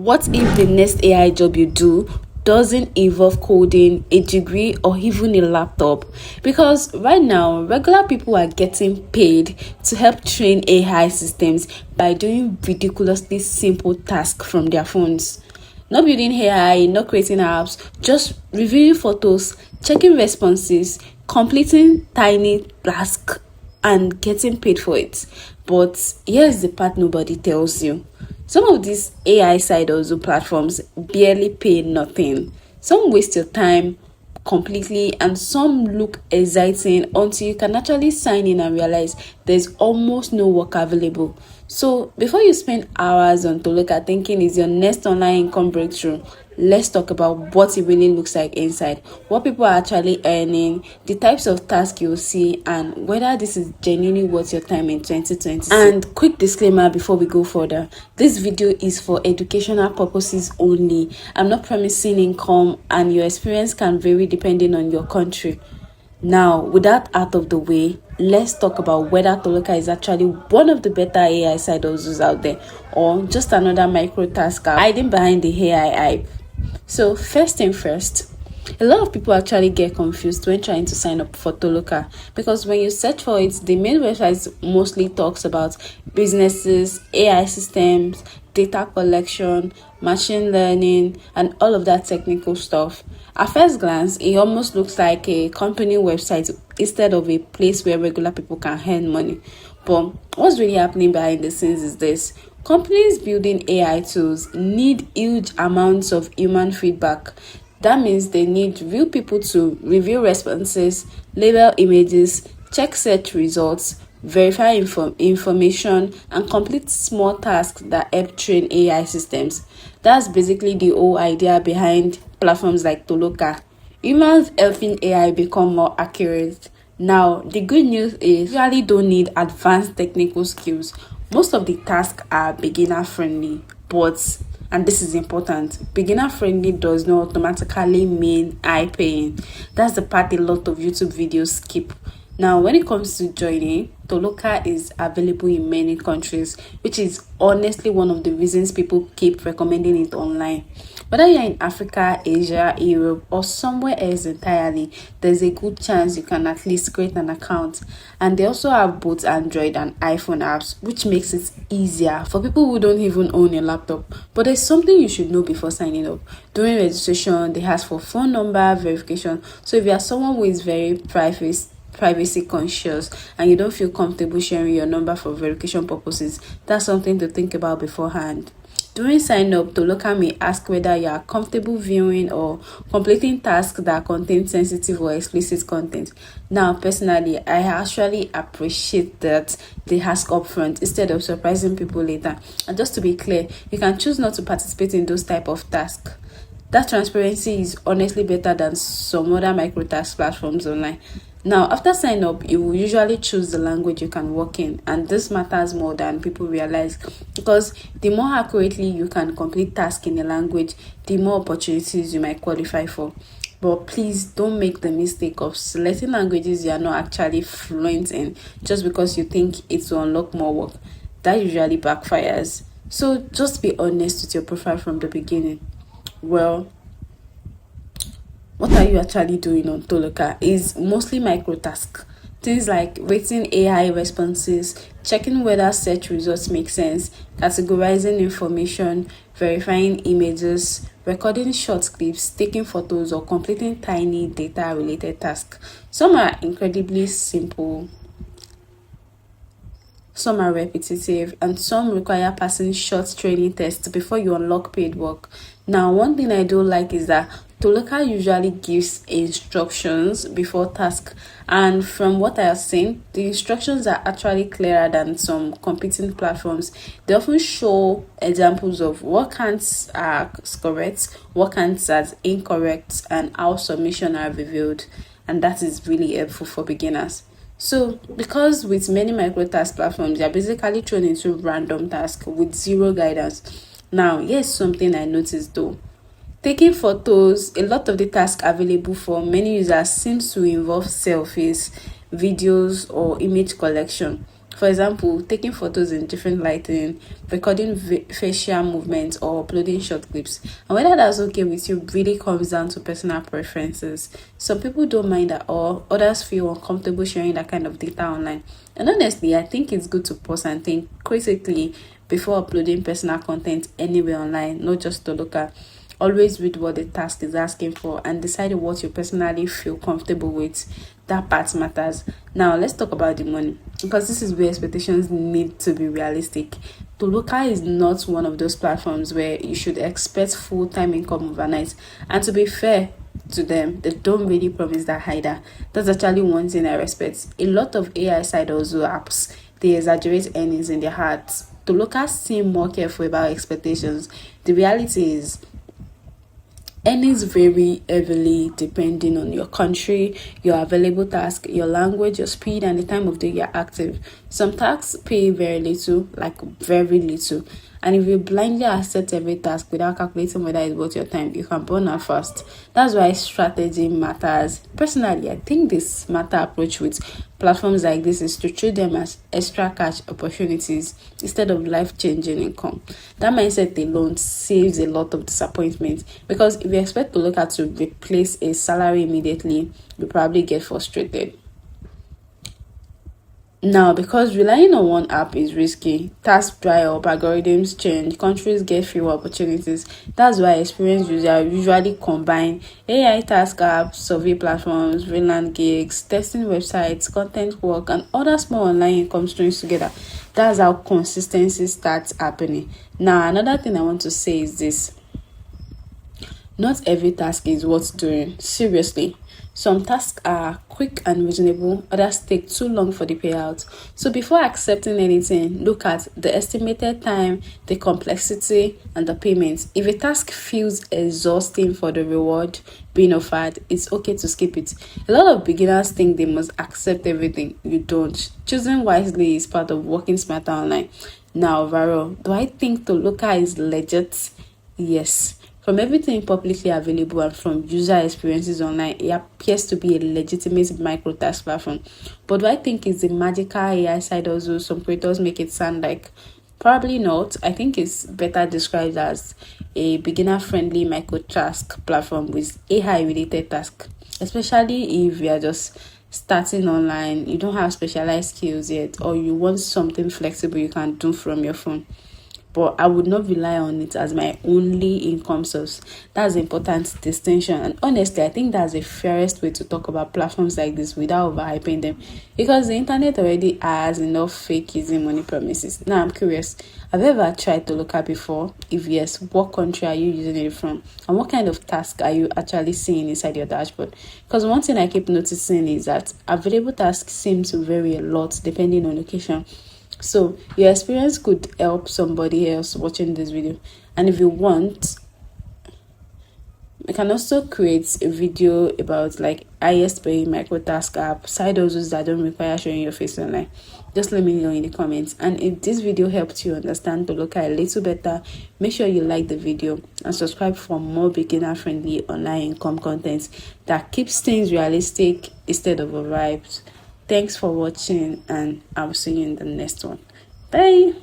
What if the next AI job you do doesn't involve coding, a degree, or even a laptop? Because right now, regular people are getting paid to help train AI systems by doing ridiculously simple tasks from their phones. Not building AI, not creating apps, just reviewing photos, checking responses, completing tiny tasks, and getting paid for it. But here's the part nobody tells you. Some of these AI side hustle platforms barely pay nothing. Some waste your time completely, and some look exciting until you can actually sign in and realize there's almost no work available. So before you spend hours on Toloka thinking is your next online income breakthrough, let's talk about what it really looks like inside, what people are actually earning, the types of tasks you'll see, and whether this is genuinely worth your time in 2020. And quick disclaimer before we go further, this video is for educational purposes only. I'm not promising income, and your experience can vary depending on your country. Now, with that out of the way, let's talk about whether Toloka is actually one of the better AI side hustles out there, or just another micro task hiding behind the AI hype. So first thing first, a lot of people actually get confused when trying to sign up for Toloka, because when you search for it, the main website mostly talks about businesses, AI systems, data collection, machine learning, and all of that technical stuff. At first glance, it almost looks like a company website instead of a place where regular people can earn money. But what's really happening behind the scenes is this: companies building AI tools need huge amounts of human feedback. That means they need real people to review responses, label images, check search results, verify information, and complete small tasks that help train AI systems. That's basically the whole idea behind platforms like Toloka. Humans helping AI become more accurate. Now, the good news is you really don't need advanced technical skills. Most of the tasks are beginner friendly, but, and this is important, beginner friendly does not automatically mean high paying. That's the part a lot of YouTube videos skip. Now, when it comes to joining, Toloka is available in many countries, which is honestly one of the reasons people keep recommending it online. Whether you're in Africa, Asia, Europe, or somewhere else entirely, there's a good chance you can at least create an account. And they also have both Android and iPhone apps, which makes it easier for people who don't even own a laptop. But there's something you should know before signing up. During registration, they ask for phone number verification. So if you are someone who is very privacy conscious and you don't feel comfortable sharing your number for verification purposes, that's something to think about beforehand. During sign up, Toloka may ask whether you are comfortable viewing or completing tasks that contain sensitive or explicit content. Now, personally, I actually appreciate that they ask upfront instead of surprising people later. And just to be clear, you can choose not to participate in those type of tasks. That transparency is honestly better than some other microtask platforms online. Now, after sign up, you will usually choose the language you can work in, and this matters more than people realize, because the more accurately you can complete tasks in a language, the more opportunities you might qualify for. But please don't make the mistake of selecting languages you are not actually fluent in just because you think it will unlock more work. That usually backfires. So just be honest with your profile from the beginning. Well, what are you actually doing on Toloka is mostly microtask. Things like rating AI responses, checking whether search results make sense, categorizing information, verifying images, recording short clips, taking photos, or completing tiny data-related tasks. Some are incredibly simple, some are repetitive, and some require passing short training tests before you unlock paid work. Now, one thing I don't like is that Toloka usually gives instructions before task, and from what I have seen, the instructions are actually clearer than some competing platforms. They often show examples of what counts as correct, what counts as incorrect, and how submission are reviewed, and that is really helpful for beginners. So, because with many microtask platforms, you're basically thrown into random tasks with zero guidance. Now, here's something I noticed though. Taking photos, a lot of the tasks available for many users seems to involve selfies, videos, or image collection. For example, taking photos in different lighting, recording facial movements, or uploading short clips. And whether that's okay with you really comes down to personal preferences. Some people don't mind at all, others feel uncomfortable sharing that kind of data online. And honestly, I think it's good to pause and think critically before uploading personal content anywhere online, not just Toloka. Always read what the task is asking for and decide what you personally feel comfortable with. That part matters. Now let's talk about the money, because this is where expectations need to be realistic. Toloka is not one of those platforms where you should expect full-time income overnight. And to be fair to them, they don't really promise that either. That's actually one thing I respect. A lot of AI side also apps, they exaggerate earnings in their hearts. Toloka seem more careful about expectations. The reality is earnings vary heavily depending on your country, your available task, your language, your speed, and the time of day you're active. Some tasks pay very little, like very little. And if you blindly accept every task without calculating whether it's worth your time, you can burn out fast. That's why strategy matters. Personally, I think the smarter approach with platforms like this is to treat them as extra cash opportunities instead of life-changing income. That mindset alone saves a lot of disappointment, because if you expect to look at to replace a salary immediately, you probably get frustrated. Now, because relying on one app is risky, tasks dry up, algorithms change, countries get fewer opportunities. That's why experienced users usually combine AI task apps, survey platforms, freelance gigs, testing websites, content work, and other small online income streams together. That's how consistency starts happening. Now, another thing I want to say is this: not every task is worth doing. Seriously. Some tasks are quick and reasonable, others take too long for the payout. So before accepting anything, look at the estimated time, the complexity, and the payment. If a task feels exhausting for the reward being offered, it's okay to skip it. A lot of beginners think they must accept everything. You don't. Choosing wisely is part of working smarter online. Now, overall, do I think Toloka is legit? Yes. From everything publicly available and from user experiences online, it appears to be a legitimate micro-task platform. But do I think it's the magical AI side also some creators make it sound like? Probably not. I think it's better described as a beginner-friendly micro-task platform with AI-related tasks, especially if you are just starting online, you don't have specialized skills yet, or you want something flexible you can do from your phone. But I would not rely on it as my only income source. That's an important distinction. And honestly, I think that's the fairest way to talk about platforms like this without overhyping them. Because the internet already has enough fake easy money promises. Now I'm curious, have you ever tried to look at before? If yes, what country are you using it from? And what kind of task are you actually seeing inside your dashboard? Because one thing I keep noticing is that available tasks seem to vary a lot depending on location. So your experience could help somebody else watching this video. And if you want, we can also create a video about like highest paying micro task app, side hustles that don't require showing your face online. Just let me know in the comments. And if this video helped you understand Toloka a little better, make sure you like the video and subscribe for more beginner friendly online income content that keeps things realistic instead of overhyped. Thanks for watching, and I'll see you in the next one. Bye.